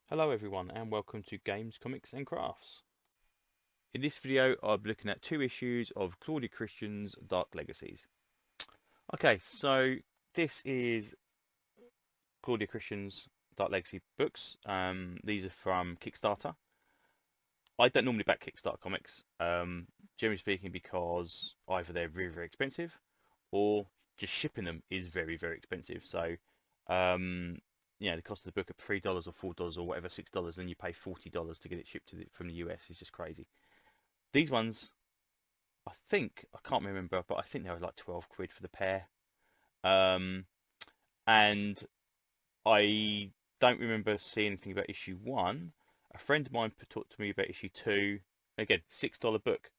Hello everyone and welcome to Games, Comics and Crafts. In this video I'll be looking at two issues of Claudia Christian's Dark Legacies. Okay, so this is Claudia Christian's Dark Legacy books. These are from Kickstarter. I don't normally back Kickstarter comics, generally speaking, because either they're very, very expensive or just shipping them is very, very expensive. So, um, the cost of the book at $3 or $4 or whatever, $6, and you pay $40 to get it shipped from the US is just crazy. These ones, I can't remember, but I think they were like 12 quid for the pair. Um, and I don't remember seeing anything about issue one. A friend of mine talked to me about issue two. Again, $6 book,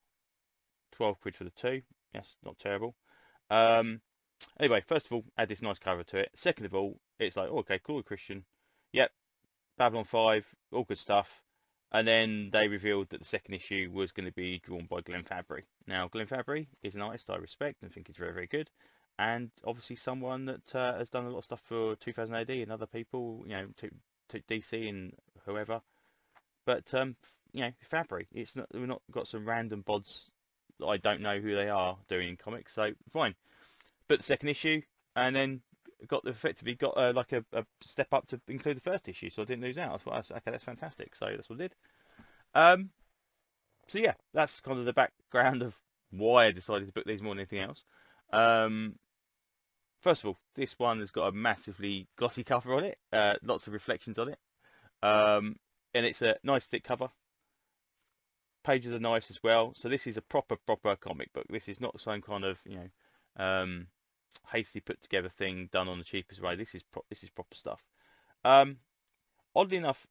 12 quid for the two. Yes, not terrible. Um, anyway, first of all, add this nice cover to it. Second of all, it's like, oh, okay, cool, Christian. Yep, Babylon 5, all good stuff. And then they revealed that the second issue was going to be drawn by Glenn Fabry. Now, Glenn Fabry is an artist I respect and think is very, very good. And obviously someone that has done a lot of stuff for 2000 AD and other people, to DC and whoever. But, Fabry, it's not, we've not got some random bods that I don't know who they are doing in comics, so fine. But the second issue, and then effectively got like a step up to include the first issue, so I didn't lose out. I thought, okay, that's fantastic. So that's what I did. Um, so yeah, that's kind of the background of why I decided to book these more than anything else. Um, First of all, this one has got a massively glossy cover on it, lots of reflections on it, um, and it's a nice thick cover. Pages are nice as well. So this is a proper comic book. This is not some kind of um, hastily put together thing done on the cheapest way. This is proper stuff. Um, Oddly enough,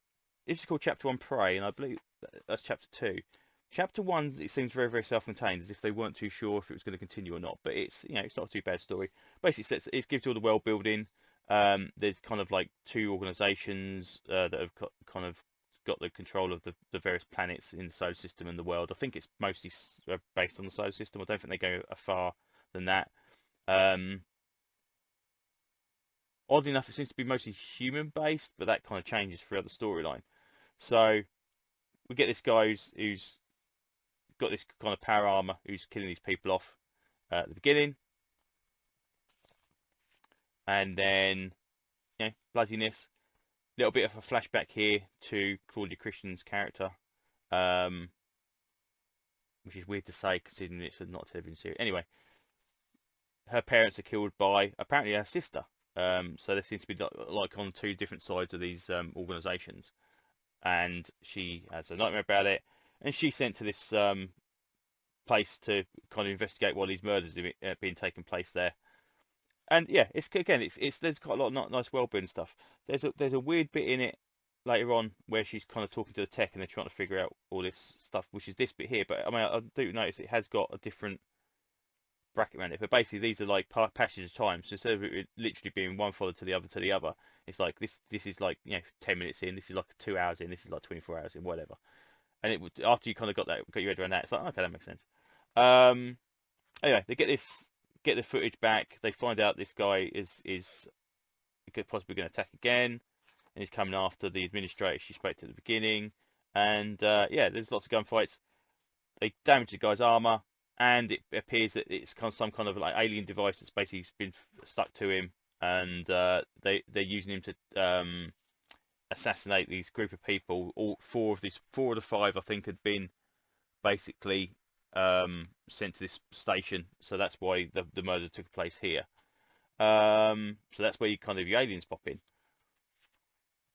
this is called Chapter One Prey, and I believe that's Chapter Two. Chapter One, it seems very, very self-contained, as if they weren't too sure if it was going to continue or not. But it's not a too bad story. Basically, it gives you all the world building. There's kind of like two organisations that have kind of got the control of the various planets in the solar system and the world. I think it's mostly based on the solar system. I don't think they go far than that. Um, Oddly enough, it seems to be mostly human based, but that kind of changes throughout the storyline. So we get this guy who's got this kind of power armor who's killing these people off at the beginning, and then bloodiness. Little bit of a flashback here to Claudia Christian's character, um, which is weird to say considering it's not a television series. Anyway, her parents are killed by apparently her sister. So they seem to be like on two different sides of these organisations, and she has a nightmare about it, and she's sent to this place to kind of investigate why these murders are being taken place there. And yeah, it's there's quite a lot of nice world building stuff. There's a weird bit in it later on where she's kind of talking to the tech and they're trying to figure out all this stuff, which is this bit here. But I mean, I do notice it has got a different bracket around it. But basically, these are like passages of time. So instead of it literally being one followed to the other, it's like this is like 10 minutes in. This is like 2 hours in. This is like 24 hours in. Whatever. And it would after you kind of got your head around that, it's like okay, that makes sense. Um, Anyway, they get the footage back. They find out this guy is possibly going to attack again, and he's coming after the administrator she spoke to at the beginning. And there's lots of gunfights. They damage the guy's armor, and it appears that it's kind of some kind of like alien device that's basically been stuck to him, and they're using him to assassinate these group of people. All four of the five, I think, had been basically sent to this station, so that's why the murder took place here. So that's where your aliens pop in,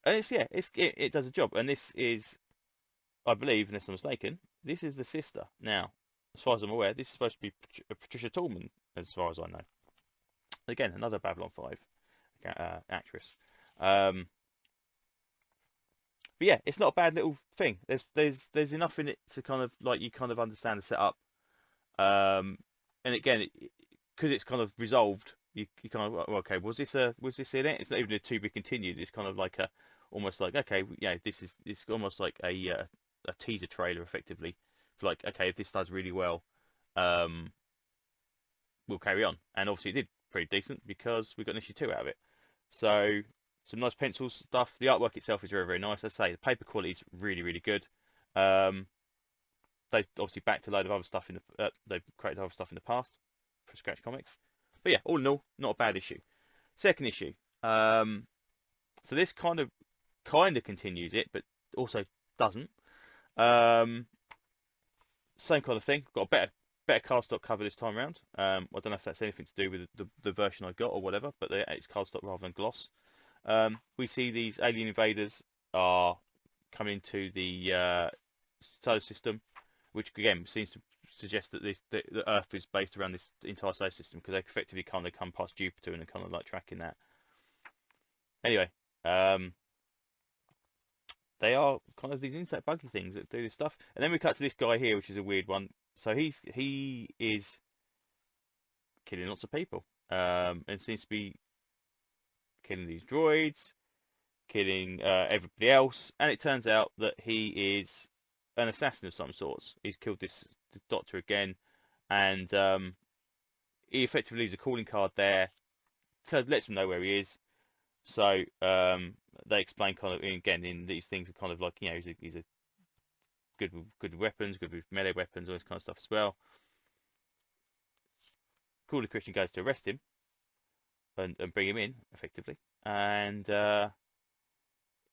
and it does a job. And this is, I believe, unless I'm mistaken, this is the sister. Now, as far as I'm aware, this is supposed to be Patricia Tallman, as far as I know. Again, another Babylon 5 actress. Um, but yeah, it's not a bad little thing. There's enough in it to kind of like you kind of understand the setup. Um, and again, because it's kind of resolved, you kind of okay, was this in it? It's not even a to be continued. It's kind of like a almost like okay, yeah, this almost like a teaser trailer effectively for like okay, if this does really well, um, we'll carry on. And obviously it did pretty decent because we got an issue two out of it. So some nice pencil stuff. The artwork itself is very, very nice. As I say, the paper quality is really, really good. Um, they've obviously backed a load of other stuff they've created other stuff in the past for Scratch Comics. But yeah, all in all, not a bad issue. Second issue. So this kind of continues it, but also doesn't. Um, Same kind of thing. Got a better cardstock cover this time around. I don't know if that's anything to do with the version I got or whatever, but it's cardstock rather than gloss. We see these alien invaders are coming to the solar system, which again seems to suggest that the Earth is based around this entire solar system, because they effectively kind of come past Jupiter and are kind of like tracking that. Anyway, they are kind of these insect buggy things that do this stuff. And then we cut to this guy here, which is a weird one. So he is killing lots of people, and seems to be killing these droids, killing everybody else. And it turns out that he is an assassin of some sorts. He's killed this doctor again, and he effectively leaves a calling card there, lets them know where he is. So they explain kind of, again, in these things are kind of like, he's a good with weapons, good with melee weapons, all this kind of stuff as well. Claudia Christian goes to arrest him and bring him in effectively, and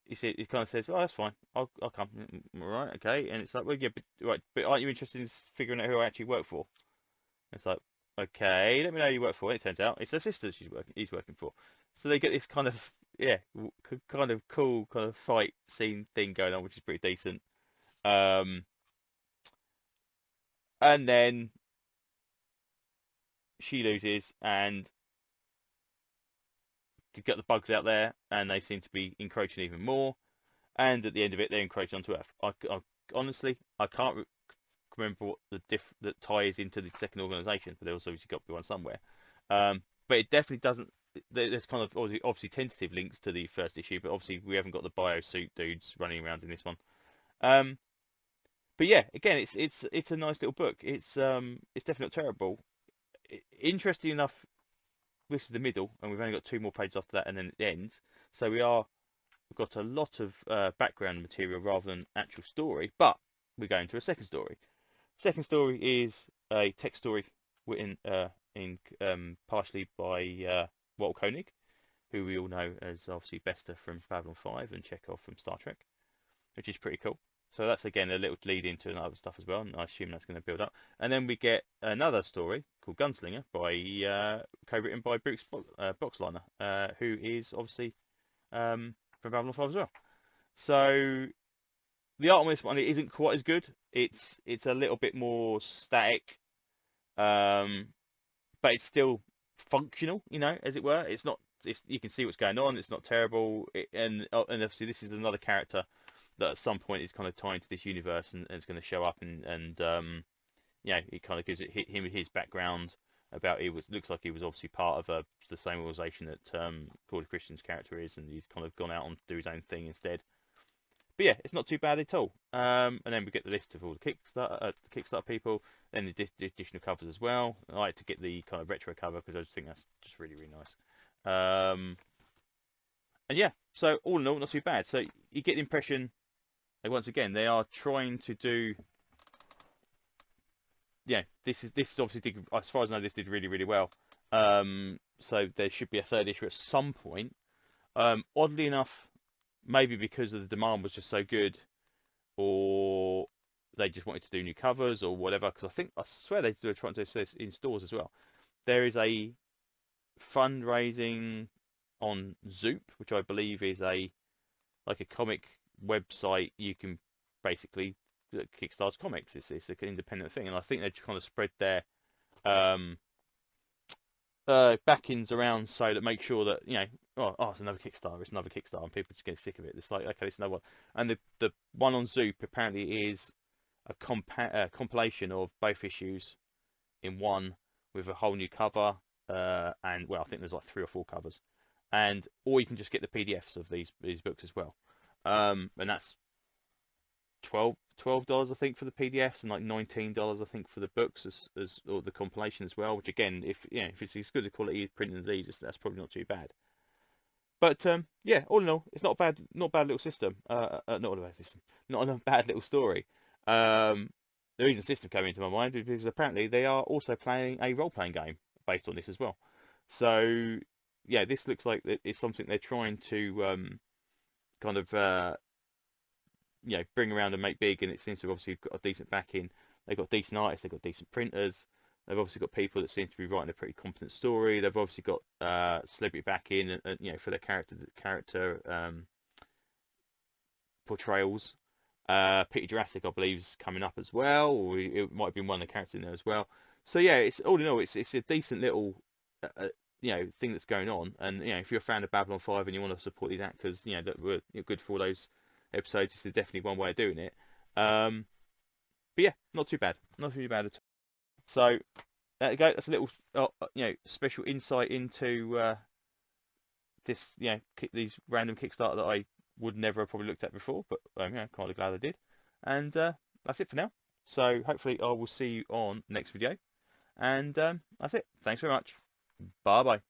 he kind of says, "Oh, that's fine, I'll come." Right, okay. And it's like, well, yeah, but aren't you interested in figuring out who I actually work for? And it's like, okay, let me know who you work for. And it turns out it's her sister he's working for. So they get this kind of, yeah, kind of cool kind of fight scene thing going on, which is pretty decent. And then she loses, and you get the bugs out there, and they seem to be encroaching even more. And at the end of it, they're encroaching onto Earth. Honestly, I can't remember what that ties into the second organisation, but there's obviously got to be one somewhere. But it definitely doesn't. There's kind of obviously tentative links to the first issue, but obviously we haven't got the biosuit dudes running around in this one. But yeah, again, it's a nice little book. It's definitely not terrible. Interesting enough, this is the middle, and we've only got 2 more pages after that, and then it ends. So we've got a lot of background material rather than actual story. But we're going to a second story. Second story is a text story written partially by Walter Koenig, who we all know as obviously Bester from Babylon 5 and Chekhov from Star Trek, which is pretty cool. So that's again a little lead into other stuff as well, and I assume that's going to build up. And then we get another story called Gunslinger by co-written by Bruce Boxleiner, who is obviously from Babylon 5 as well. So the art on this one, it isn't quite as good. It's a little bit more static, but it's still functional, as it were. It's not. You can see what's going on. It's not terrible. And obviously this is another character that at some point is kind of tied to this universe, and it's going to show up, and it kind of gives him his background about looks like he was obviously part of the same organisation that Claudia Christian's character is, and he's kind of gone out and do his own thing instead. But yeah, it's not too bad at all. And then we get the list of all the Kickstarter people, then the additional covers as well. I like to get the kind of retro cover because I just think that's just really, really nice. And yeah, so all in all, not too bad. So you get the impression that once again they are trying to do. Yeah, this is obviously as far as I know, this did really, really well. So there should be a third issue at some point. Oddly enough, maybe because of the demand was just so good, or they just wanted to do new covers or whatever. Because I swear they were trying to do this in stores as well. There is a fundraising on Zoop, which I believe is like a comic website. You can basically Kickstarter comics. It's an independent thing, and I think they kind of spread their backings around so that make sure that it's another Kickstarter, and people just get sick of it. It's like, okay, it's another one. And the one on Zoop apparently is a compilation of both issues in one with a whole new cover, and well, I think there's like 3 or 4 covers, or you can just get the PDFs of these books as well, and that's $12 I think for the PDFs, and like $19 I think for the books or the compilation as well. Which again, if it's as good a quality printing as these, that's probably not too bad. But yeah, all in all, it's not a bad little system. Not a bad system, not a bad little story. Um, the reason system came into my mind is because apparently they are also playing a role-playing game based on this as well. So yeah, this looks like it's something they're trying to kind of bring around and make big, and it seems to have obviously got a decent backing. They've got decent artists, they've got decent printers, they've obviously got people that seem to be writing a pretty competent story. They've obviously got celebrity backing, and for their character portrayals. Peter Jurassic, I believe, is coming up as well, or it might have been one of the characters in there as well. So yeah, it's all in all, it's a decent little thing that's going on. And if you're a fan of Babylon 5 and you want to support these actors, that were good for all those episodes, this is definitely one way of doing it. But yeah, not too bad, not too bad at all. So there you go. That's a little special insight into this these random Kickstarter that I would never have probably looked at before, but kind of glad I did. And that's it for now. So hopefully I will see you on next video. And that's it. Thanks very much. Bye bye.